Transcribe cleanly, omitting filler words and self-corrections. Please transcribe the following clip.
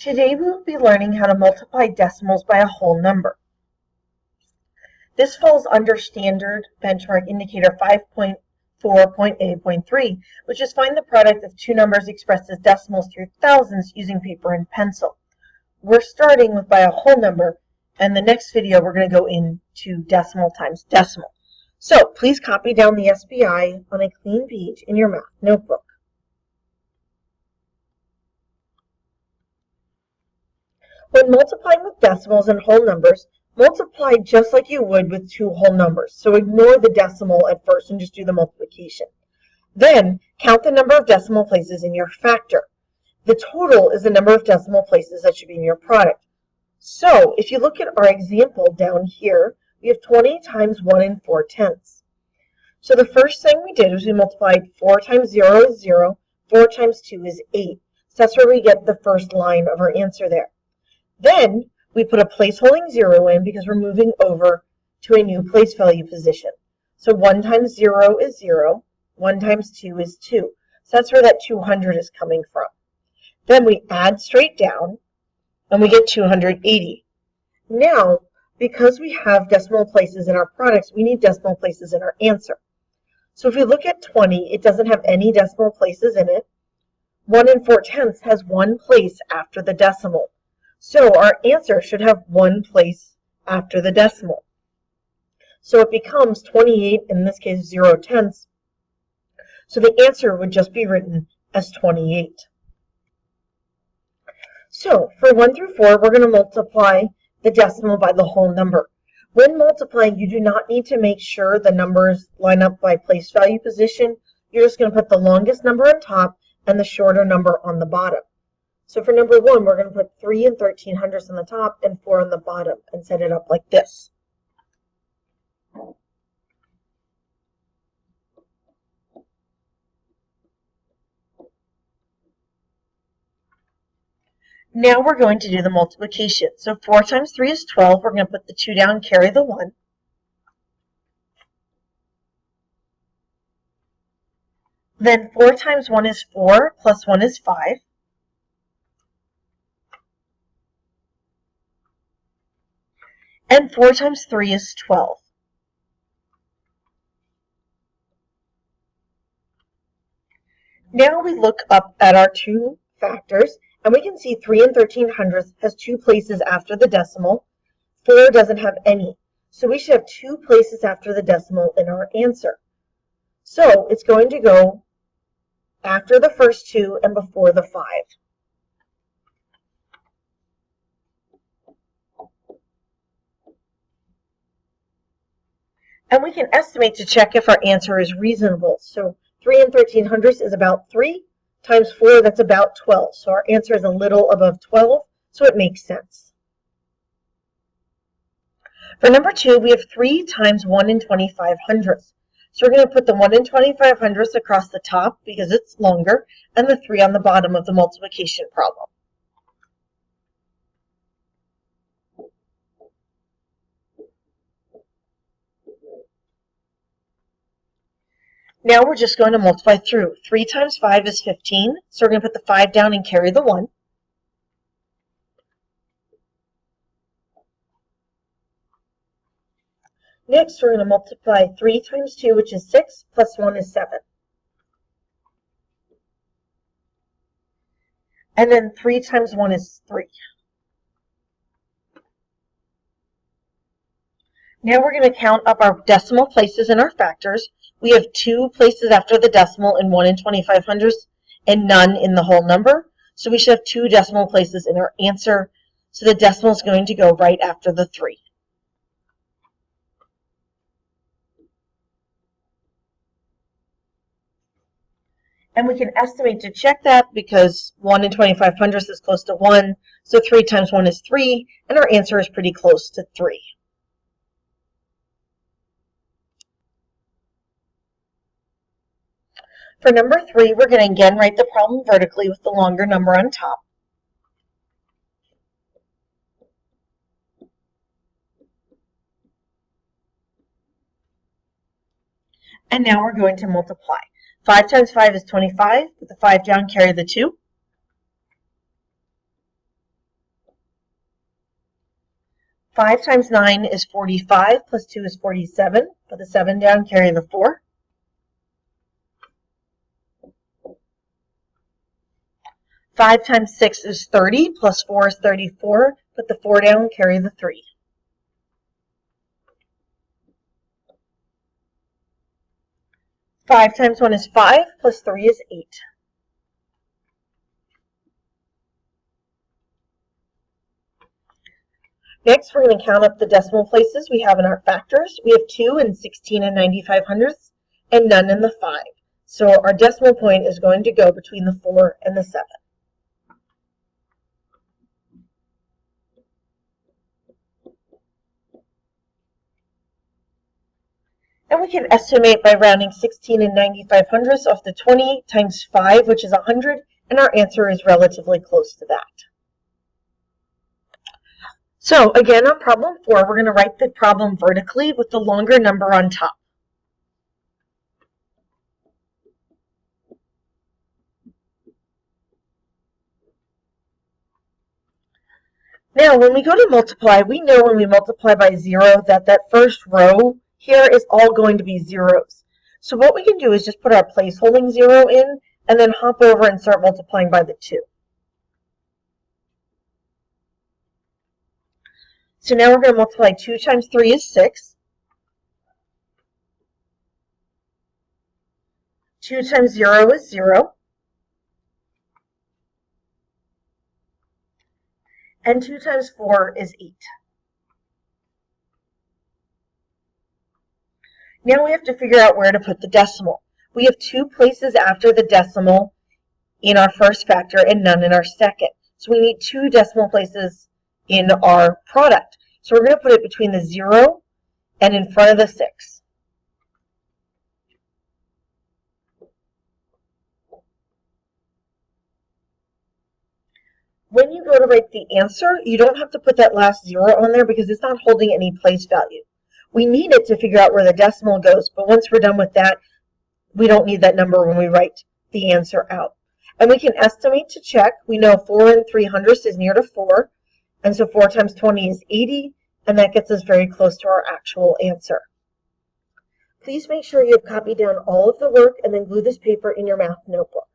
Today we will be learning how to multiply decimals by a whole number. This falls under standard benchmark indicator 5.4.A.3, which is find the product of two numbers expressed as decimals through thousands using paper and pencil. We're starting with by a whole number, and the next video we're going to go into decimal times decimal. So please copy down the SBI on a clean page in your math notebook. When multiplying with decimals and whole numbers, multiply just like you would with two whole numbers. So ignore the decimal at first and just do the multiplication. Then count the number of decimal places in your factor. The total is the number of decimal places that should be in your product. So if you look at our example down here, we have 20 times 1 4/10. So the first thing we did was we multiplied 4 times 0 is 0, 4 times 2 is 8. So that's where we get the first line of our answer there. Then we put a placeholding 0 in because we're moving over to a new place value position. So 1 times 0 is 0, 1 times 2 is 2. So that's where that 200 is coming from. Then we add straight down, and we get 280. Now, because we have decimal places in our products, we need decimal places in our answer. So if we look at 20, it doesn't have any decimal places in it. 1 4/10 has one place after the decimal. So our answer should have one place after the decimal. So it becomes 28, in this case 0/10. So the answer would just be written as 28. So for 1 through 4, we're going to multiply the decimal by the whole number. When multiplying, you do not need to make sure the numbers line up by place value position. You're just going to put the longest number on top and the shorter number on the bottom. So for number 1, we're going to put 3 13/100 on the top and 4 on the bottom and set it up like this. Now we're going to do the multiplication. So 4 times 3 is 12. We're going to put the 2 down, carry the 1. Then 4 times 1 is 4, plus 1 is 5. And 4 times 3 is 12. Now we look up at our two factors, and we can see 3 13/100 has two places after the decimal. 4 doesn't have any. So we should have two places after the decimal in our answer. So it's going to go after the first 2 and before the 5. And we can estimate to check if our answer is reasonable. So 3 13/100 is about 3 times 4, that's about 12. So our answer is a little above 12, so it makes sense. For number 2, we have 3 times 1 25/100. So we're going to put the 1 25/100 across the top because it's longer, and the 3 on the bottom of the multiplication problem. Now we're just going to multiply through. 3 times 5 is 15, so we're going to put the 5 down and carry the 1. Next, we're going to multiply 3 times 2, which is 6, plus 1 is 7. And then 3 times 1 is 3. Now we're going to count up our decimal places in our factors. We have two places after the decimal in 1 25/100 and none in the whole number. So we should have two decimal places in our answer. So the decimal is going to go right after the 3. And we can estimate to check that because 1 25/100 is close to 1. So 3 times 1 is 3, and our answer is pretty close to 3. For number 3, we're going to again write the problem vertically with the longer number on top. And now we're going to multiply. 5 times 5 is 25. Put the 5 down, carry the 2. 5 times 9 is 45, plus 2 is 47. Put the 7 down, carry the 4. 5 times 6 is 30, plus 4 is 34. Put the 4 down, carry the 3. 5 times 1 is 5, plus 3 is 8. Next, we're going to count up the decimal places we have in our factors. We have 2 in 16 and 95 hundredths, and none in the 5. So our decimal point is going to go between the 4 and the 7. And we can estimate by rounding 16 and 95 hundredths off the 20 times 5, which is 100, and our answer is relatively close to that. So again, on problem 4, we're going to write the problem vertically with the longer number on top. Now, when we go to multiply, we know when we multiply by 0 that first row here is all going to be zeros. So what we can do is just put our placeholding 0 in and then hop over and start multiplying by the 2. So now we're going to multiply 2 times 3 is 6. 2 times 0 is 0. And 2 times 4 is 8. Now we have to figure out where to put the decimal. We have 2 places after the decimal in our first factor and none in our second. So we need 2 decimal places in our product. So we're going to put it between the 0 and in front of the 6. When you go to write the answer, you don't have to put that last 0 on there because it's not holding any place value. We need it to figure out where the decimal goes, but once we're done with that, we don't need that number when we write the answer out. And we can estimate to check. We know 4 and 300ths is near to 4, and so 4 times 20 is 80, and that gets us very close to our actual answer. Please make sure you have copied down all of the work and then glue this paper in your math notebook.